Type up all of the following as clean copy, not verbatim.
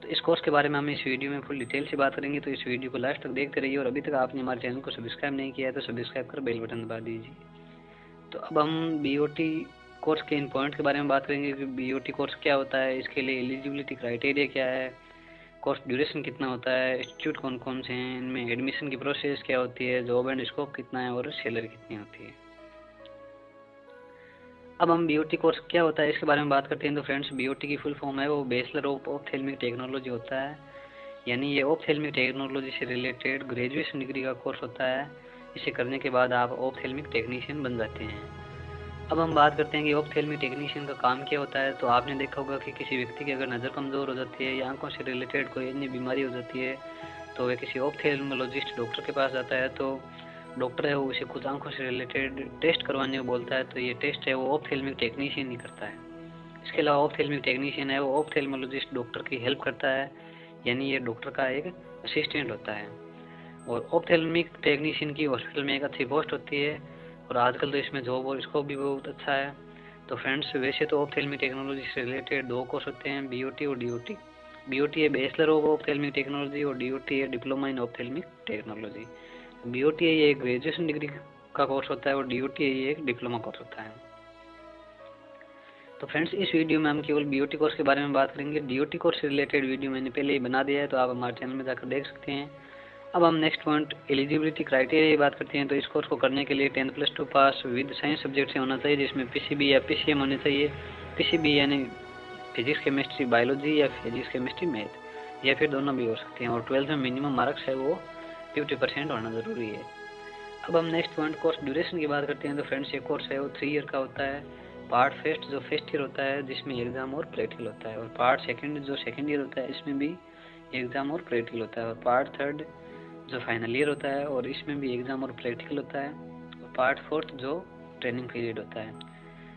तो इस कोर्स के बारे में हम इस वीडियो में फुल डिटेल से बात करेंगे, तो इस वीडियो को लास्ट तक देखते रहिए। और अभी तक आपने हमारे चैनल को सब्सक्राइब नहीं किया है तो सब्सक्राइब कर बेल बटन दबा दीजिए। तो अब हम बीओटी कोर्स के इन पॉइंट के बारे में बात करेंगे कि बीओटी कोर्स क्या होता है, इसके लिए एलिजिबिलिटी क्राइटेरिया क्या है, कोर्स ड्यूरेशन कितना होता है, इंस्टीट्यूट कौन कौन से हैं, इनमें एडमिशन की प्रोसेस क्या होती है, जॉब एंड स्कोप कितना है और सैलरी कितनी होती है। अब हम बीओटी कोर्स क्या होता है इसके बारे में बात करते हैं। तो फ्रेंड्स, बीओटी की फुल फॉर्म है वो बैचलर ऑफ ऑप्थेल्मिक टेक्नोलॉजी होता है, यानी ये ऑप्थेल्मिक टेक्नोलॉजी से रिलेटेड ग्रेजुएशन डिग्री का कोर्स होता है। इसे करने के बाद आप ऑप्थेल्मिक टेक्नीशियन बन जाते हैं। अब हम बात करते हैं कि ऑप्थेल्मिक टेक्नीशियन का काम क्या होता है। तो आपने देखा होगा कि किसी व्यक्ति की अगर नज़र कमज़ोर हो जाती है या आंखों से रिलेटेड कोई अन्य बीमारी हो जाती है तो वह किसी ऑप्थेल्मोलॉजिस्ट डॉक्टर के पास जाता है। तो डॉक्टर है वो उसे कुछ आंखों से रिलेटेड टेस्ट करवाने को बोलता है, तो ये टेस्ट है वो ऑप्थेल्मिक टेक्नीशियन ही करता है। इसके अलावा ऑप्थेल्मिक टेक्नीशियन है वो ऑप्थेल्मोलॉजिस्ट डॉक्टर की हेल्प करता है, यानी ये डॉक्टर का एक असिस्टेंट होता है। और ऑप्थेल्मिक टेक्नीशियन की हॉस्पिटल में एक अच्छी पोस्ट होती है और आजकल तो इसमें जॉब और स्कोप भी बहुत अच्छा है। तो फ्रेंड्स, वैसे तो ऑप्थेल्मिक टेक्नोलॉजी से रिलेटेड दो कोर्स होते हैं, बीओटी और डीओटी। बीओटी है बैचलर ऑफ ऑप्थेल्मिक टेक्नोलॉजी और डीओटी है diploma in ophthalmic technology. BOT है ये एक ग्रेजुएशन डिग्री का कोर्स होता है और डीओटी है ये एक डिप्लोमा कोर्स होता है। तो फ्रेंड्स, इस वीडियो में हम केवल बीओटी कोर्स के बारे में बात करेंगे। डीओटी कोर्स से रिलेटेड वीडियो मैंने पहले ही बना दिया है, तो आप हमारे चैनल में जाकर देख सकते हैं। अब हम नेक्स्ट पॉइंट एलिजिबिलिटी क्राइटेरिया की बात करते हैं। तो इस कोर्स को करने के लिए 10+2 पास विद साइंस सब्जेक्ट से होना चाहिए, जिसमें पीसीबी या पीसीएम होने चाहिए। पीसीबी यानी फिजिक्स केमिस्ट्री बायोलॉजी या फिजिक्स केमिस्ट्री मैथ, या फिर दोनों भी हो सकते हैं। और 12th में मिनिमम मार्क्स है वो 50% होना ज़रूरी है। अब हम नेक्स्ट पॉइंट कोर्स ड्यूरेशन की बात करते हैं। तो फ्रेंड्स, ये कोर्स है वो 3 ईयर का होता है। पार्ट फर्स्ट जो फर्स्ट ईयर होता है जिसमें एग्ज़ाम और प्रैक्टिकल होता है, और पार्ट सेकंड जो सेकंड ईयर होता है इसमें भी एग्ज़ाम और प्रैक्टिकल होता है, और पार्ट थर्ड जो फाइनल ईयर होता है और इसमें भी एग्ज़ाम और प्रैक्टिकल होता है, और पार्ट फोर्थ जो ट्रेनिंग पीरियड होता है।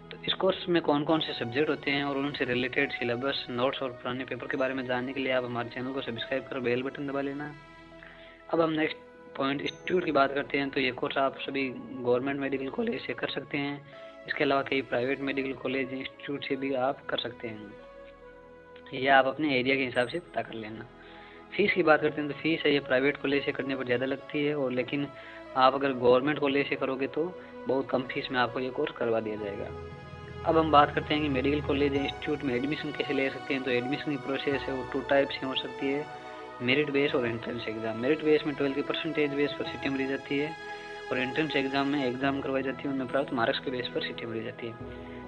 तो इस कोर्स में कौन कौन से सब्जेक्ट होते हैं और उनसे रिलेटेड सिलेबस, नोट्स और पुराने पेपर के बारे में जानने के लिए आप हमारे चैनल को सब्सक्राइब कर बेल बटन दबा लेना। अब हम नेक्स्ट पॉइंट इंस्टीट्यूट की बात करते हैं। तो ये कोर्स आप सभी गवर्नमेंट मेडिकल कॉलेज से कर सकते हैं। इसके अलावा कई प्राइवेट मेडिकल कॉलेज इंस्टीट्यूट से भी आप कर सकते हैं, या आप अपने एरिया के हिसाब से पता कर लेना। फीस की बात करते हैं। तो फीस है ये प्राइवेट कॉलेज से करने पर ज़्यादा लगती है, और लेकिन आप अगर गवर्नमेंट कॉलेज से करोगे तो बहुत कम फीस में आपको ये कोर्स करवा दिया जाएगा। अब हम बात करते हैं कि मेडिकल कॉलेज या इंस्टीट्यूट में एडमिशन कैसे ले सकते हैं। तो एडमिशन की प्रोसेस है वो 2 टाइप से हो सकती है, मेरिट बेस और एंट्रेंस एग्जाम। मेरिट बेस में 12 की परसेंटेज बेस पर सीटें मिली जाती है, और एंट्रेंस एग्जाम में एग्जाम करवाई जाती है, उनमें प्राप्त मार्क्स के बेस पर सीटें मिली जाती है।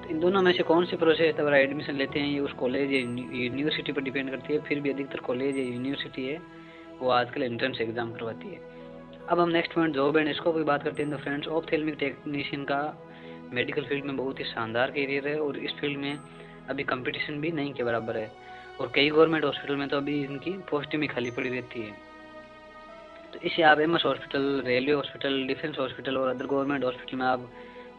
तो इन दोनों में से कौन सी प्रोसेस अगर एडमिशन लेते हैं ये उस कॉलेज या यूनिवर्सिटी पर डिपेंड करती है। फिर भी अधिकतर कॉलेज या यूनिवर्सिटी है वो आजकल एंट्रेंस एग्जाम करवाती है। अब हम next point job and scope की बात करते हैं। तो फ्रेंड्स, ऑप्थेल्मिक टेक्नीशियन का मेडिकल फील्ड में बहुत ही शानदार करियर है, और इस फील्ड में अभी कंपटीशन भी नहीं के बराबर है, और कई गवर्नमेंट हॉस्पिटल में तो अभी इनकी पोस्टें भी खाली पड़ी रहती है। तो इसे आप MS hospital, railway hospital, defence hospital और अदर गवर्नमेंट हॉस्पिटल में आप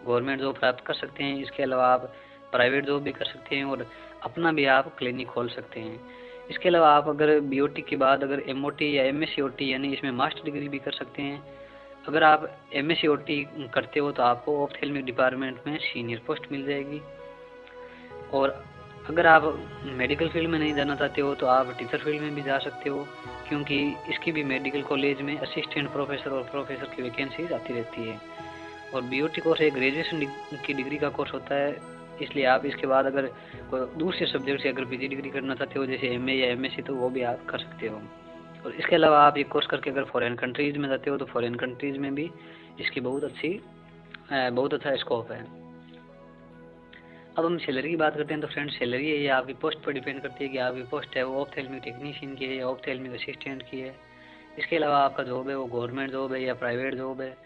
गवर्नमेंट जॉब प्राप्त कर सकते हैं। इसके अलावा आप प्राइवेट जॉब भी कर सकते हैं और अपना भी आप क्लिनिक खोल सकते हैं। इसके अलावा आप अगर बीओटी के बाद अगर एमओटी या एमएससीओटी यानी इसमें मास्टर डिग्री भी कर सकते हैं। अगर आप एमएससीओटी करते हो तो आपको ऑप्थेल्मिक डिपार्टमेंट में सीनियर पोस्ट मिल जाएगी, और अगर आप मेडिकल फील्ड में नहीं जाना चाहते हो तो आप टीचर फील्ड में भी जा सकते हो, क्योंकि इसकी भी मेडिकल कॉलेज में असिस्टेंट प्रोफेसर और प्रोफेसर की वैकेंसीज आती रहती है। और बीओटी कोर्स एक ग्रेजुएशन की डिग्री का कोर्स होता है, इसलिए आप इसके बाद अगर कोई दूसरे सब्जेक्ट से अगर पीजी डिग्री करना चाहते हो जैसे एमए या एमएससी तो वो भी आप कर सकते हो। और इसके अलावा आप ये कोर्स करके अगर फॉरेन कंट्रीज़ में जाते हो तो फॉरेन कंट्रीज़ में भी इसकी बहुत अच्छा स्कोप है। अब हम सैलरी की बात करते हैं। तो फ्रेंड्स, सैलरी है ये आपकी पोस्ट पर डिपेंड करती है कि आपकी पोस्ट है वो ऑप्थेल्मिक टेक्नीशियन की है या ऑप्थेल्मिक असिस्टेंट की है। इसके अलावा आपका जॉब है वो गवर्नमेंट जॉब है या प्राइवेट जॉब है।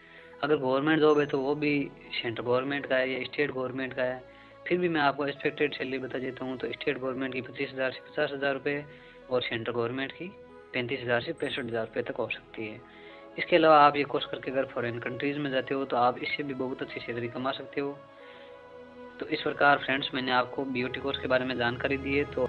अगर गवर्नमेंट जॉब है तो वो भी सेंट्रल गवर्नमेंट का है या स्टेट गवर्नमेंट का है। फिर भी मैं आपको एक्सपेक्टेड सैलरी बता देता हूँ। तो स्टेट गवर्नमेंट की 25,000 से 50,000 रुपये, और सेंट्रल गवर्नमेंट की 35,000 से 65,000 रुपये तक हो सकती है। इसके अलावा आप ये कोर्स करके अगर फॉरेन कंट्रीज़ में जाते हो तो आप इससे भी बहुत अच्छी सैलरी कमा सकते हो। तो इस प्रकार फ्रेंड्स, मैंने आपको बीओटी कोर्स के बारे में जानकारी दी है। तो